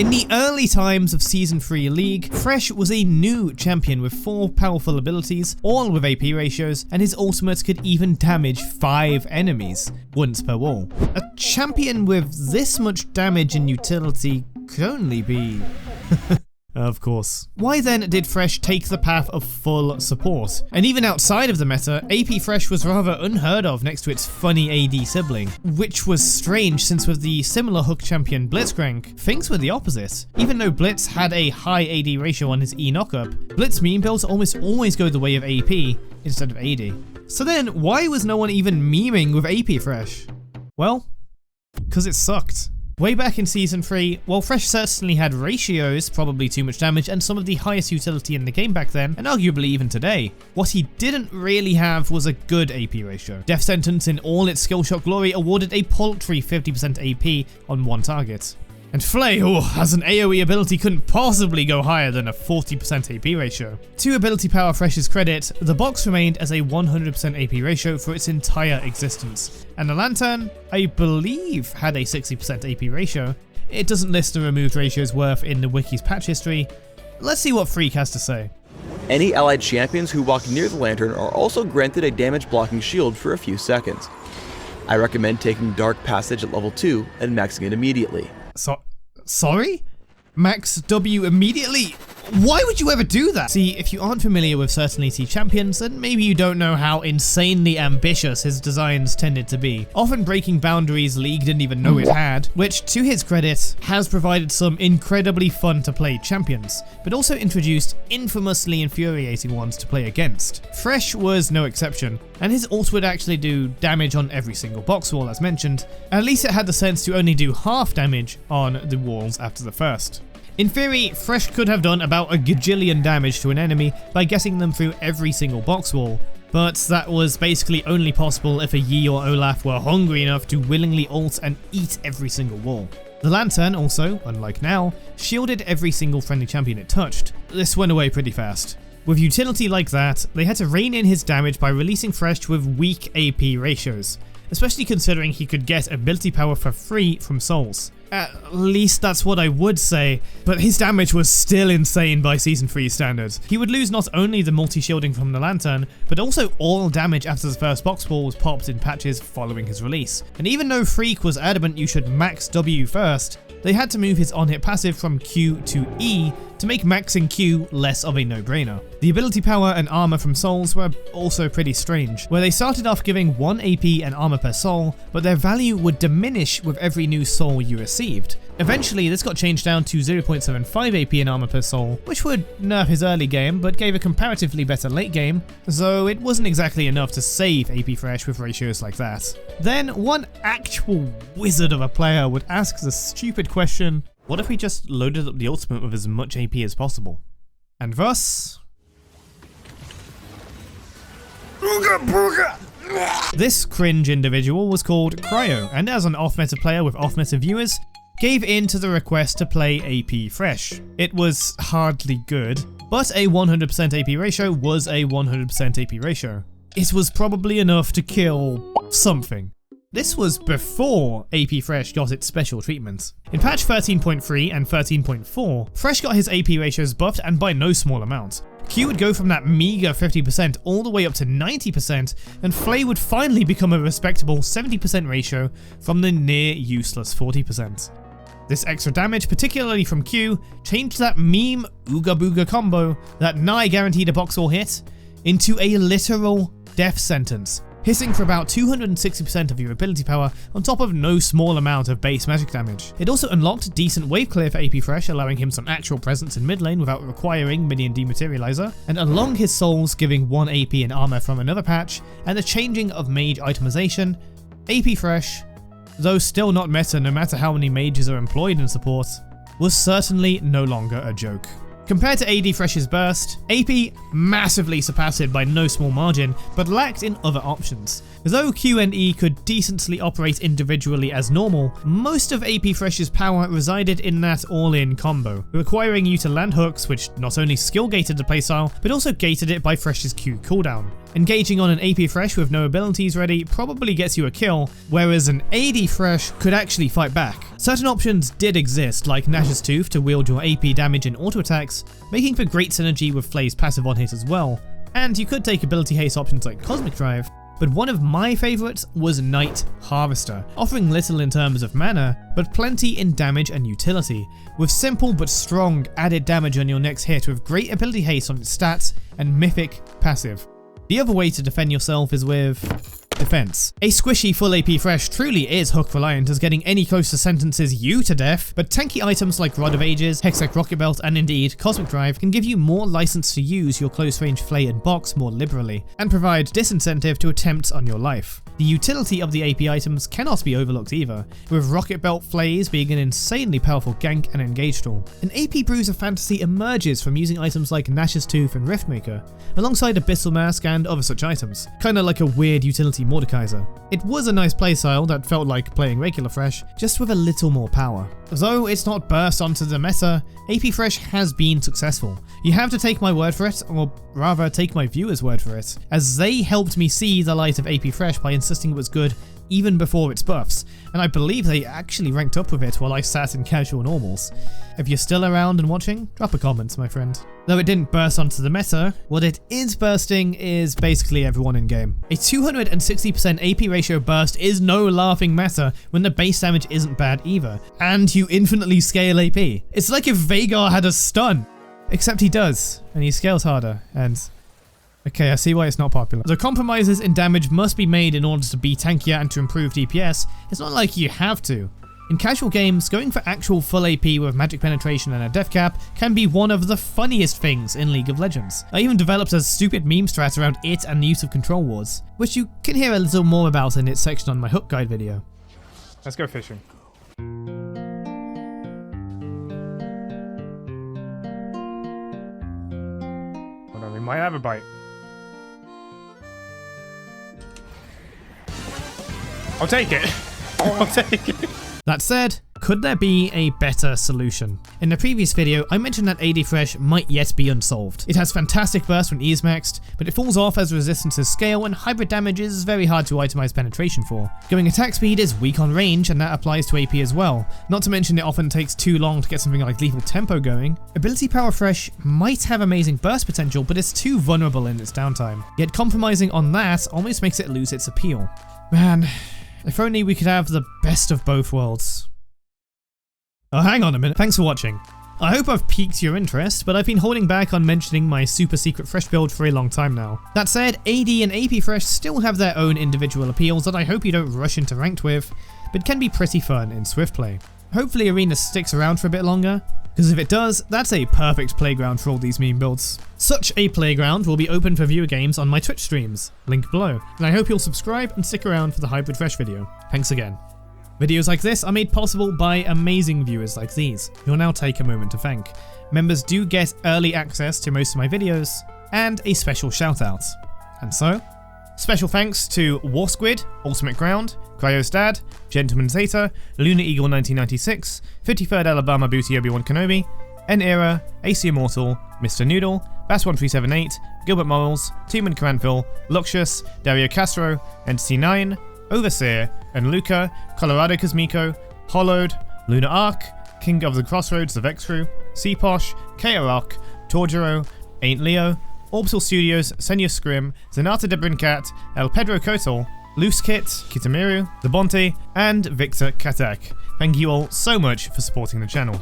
In the early times of Season 3 League, Thresh was a new champion with 4 powerful abilities, all with AP ratios, and his ultimate could even damage 5 enemies, once per wall. A champion with this much damage and utility could only be... Of course. Why then did Thresh take the path of full support? And even outside of the meta, AP Thresh was rather unheard of next to its funny AD sibling, which was strange since with the similar hook champion Blitzcrank, things were the opposite. Even though Blitz had a high AD ratio on his E knockup, Blitz meme builds almost always go the way of AP instead of AD. So then, why was no one even memeing with AP Thresh? Well, because it sucked. Way back in Season 3, while Thresh certainly had ratios, probably too much damage, and some of the highest utility in the game back then, and arguably even today, what he didn't really have was a good AP ratio. Death Sentence in all its skill shot glory awarded a paltry 50% AP on one target. And Flay, as an AoE ability, couldn't possibly go higher than a 40% AP ratio. To ability power Thresh's credit, the box remained as a 100% AP ratio for its entire existence, and the Lantern, I believe, had a 60% AP ratio. It doesn't list the removed ratios worth in the wiki's patch history. Let's see what Freak has to say. Any allied champions who walk near the Lantern are also granted a damage blocking shield for a few seconds. I recommend taking Dark Passage at level 2 and maxing it immediately. Sorry? Max W immediately? Why would you ever do that? See, if you aren't familiar with certain ET champions, then maybe you don't know how insanely ambitious his designs tended to be, often breaking boundaries League didn't even know it had, which, to his credit, has provided some incredibly fun to play champions, but also introduced infamously infuriating ones to play against. Thresh was no exception, and his ult would actually do damage on every single box wall as mentioned. At least it had the sense to only do half damage on the walls after the first. In theory, Thresh could have done about a gajillion damage to an enemy by getting them through every single box wall, but that was basically only possible if a Yi or Olaf were hungry enough to willingly ult and eat every single wall. The Lantern also, unlike now, shielded every single friendly champion it touched. This went away pretty fast. With utility like that, they had to rein in his damage by releasing Thresh with weak AP ratios, especially considering he could get ability power for free from souls. At least that's what I would say, but his damage was still insane by Season 3 standards. He would lose not only the multi-shielding from the Lantern, but also all damage after the first box wall was popped in patches following his release. And even though Freak was adamant you should max W first, they had to move his on-hit passive from Q to E to make maxing Q less of a no-brainer. The ability power and armor from souls were also pretty strange, where they started off giving 1 AP and armor per soul, but their value would diminish with every new soul you received. Eventually, this got changed down to 0.75 AP and armor per soul, which would nerf his early game, but gave a comparatively better late game, so it wasn't exactly enough to save AP Thresh with ratios like that. Then, one actual wizard of a player would ask the stupid question, what if we just loaded up the ultimate with as much AP as possible? And thus... Ooga Booga! This cringe individual was called Cryo, and as an off-meta player with off-meta viewers, gave in to the request to play AP Thresh. It was hardly good, but a 100% AP ratio was a 100% AP ratio. It was probably enough to kill something. This was before AP Thresh got its special treatment. In patch 13.3 and 13.4, Thresh got his AP ratios buffed and by no small amount. Q would go from that meager 50% all the way up to 90%, and Flay would finally become a respectable 70% ratio from the near useless 40%. This extra damage, particularly from Q, changed that meme Ooga Booga combo that nigh guaranteed a box wall hit into a literal death sentence, hitting for about 260% of your ability power on top of no small amount of base magic damage. It also unlocked decent wave clear for AP Thresh, allowing him some actual presence in mid lane without requiring minion dematerializer, and along his souls giving 1 AP and armor from another patch, and the changing of mage itemization, AP Thresh, though still not meta no matter how many mages are employed in support, was certainly no longer a joke. Compared to AD Thresh's burst, AP massively surpassed it by no small margin, but lacked in other options. Though Q and E could decently operate individually as normal, most of AP Thresh's power resided in that all-in combo, requiring you to land hooks which not only skill gated the playstyle, but also gated it by Thresh's Q cooldown. Engaging on an AP Thresh with no abilities ready probably gets you a kill, whereas an AD Thresh could actually fight back. Certain options did exist, like Nash's Tooth to wield your AP damage in auto attacks, making for great synergy with Flay's passive on hit as well, and you could take ability haste options like Cosmic Drive, but one of my favourites was Night Harvester, offering little in terms of mana, but plenty in damage and utility, with simple but strong added damage on your next hit with great ability haste on its stats and mythic passive. The other way to defend yourself is with defense. A squishy full AP Thresh truly is hook reliant, as getting any closer sentences you to death, but tanky items like Rod of Ages, Hextech Rocket Belt, and indeed Cosmic Drive can give you more license to use your close range Flay and box more liberally, and provide disincentive to attempts on your life. The utility of the AP items cannot be overlooked either, with Rocket Belt Flays being an insanely powerful gank and engage tool. An AP Bruiser fantasy emerges from using items like Nash's Tooth and Riftmaker, alongside Abyssal Mask and other such items, kinda like a weird utility Mordekaiser. It was a nice playstyle that felt like playing regular Thresh, just with a little more power. Though it's not burst onto the meta, AP Thresh has been successful. You have to take my word for it, or rather take my viewers' word for it, as they helped me see the light of AP Thresh by insisting it was good even before its buffs, and I believe they actually ranked up with it while I sat in casual normals. If you're still around and watching, drop a comment, my friend. Though it didn't burst onto the meta, what it is bursting is basically everyone in game. A 260% AP ratio burst is no laughing matter when the base damage isn't bad either, and you infinitely scale AP. It's like if Vhagar had a stun, except he does, and he scales harder, and okay, I see why it's not popular. The compromises in damage must be made in order to be tankier and to improve DPS. It's not like you have to. In casual games, going for actual full AP with magic penetration and a death cap can be one of the funniest things in League of Legends. I even developed a stupid meme strat around it and the use of control wards, which you can hear a little more about in its section on my hook guide video. Let's go fishing. Hold on, we might have a bite. I'll take it. I'll take it. That said, could there be a better solution? In the previous video, I mentioned that AD Thresh might yet be unsolved. It has fantastic burst when E is maxed, but it falls off as resistances scale and hybrid damage is very hard to itemize penetration for. Going attack speed is weak on range, and that applies to AP as well. Not to mention it often takes too long to get something like lethal tempo going. Ability Power Thresh might have amazing burst potential, but it's too vulnerable in its downtime. Yet compromising on that almost makes it lose its appeal. Man, if only we could have the best of both worlds. Oh, hang on a minute. Thanks for watching. I hope I've piqued your interest, but I've been holding back on mentioning my super secret Thresh build for a long time now. That said, AD and AP Thresh still have their own individual appeals that I hope you don't rush into ranked with, but can be pretty fun in Swift play. Hopefully Arena sticks around for a bit longer, because if it does, that's a perfect playground for all these meme builds. Such a playground will be open for viewer games on my Twitch streams, link below, and I hope you'll subscribe and stick around for the Hybrid Thresh video. Thanks again. Videos like this are made possible by amazing viewers like these, who will now take a moment to thank. Members do get early access to most of my videos, and a special shout out. And so, special thanks to War Squid, Ultimate Ground, Cryo's Dad, Gentleman's Hater, Lunar Eagle 1996, 53rd Alabama Booty Obi-Wan Kenobi, N Era, AC Immortal, Mr. Noodle, Bass1378, Gilbert Morals, Teeman Caranville, Luxius, Dario Castro, Entity 9, Overseer, and Luca, Colorado Cosmico, Hollowed, Lunar Arc, King of the Crossroads, the Vex Crew, Seaposh, K-Rock, Torjiro, Ain't Leo, Orbital Studios, Senya Scrim, Zenata de Brincat, El Pedro Kotal, Loose Kit, Kitamiru, The Bonte, and Victor Katak. Thank you all so much for supporting the channel.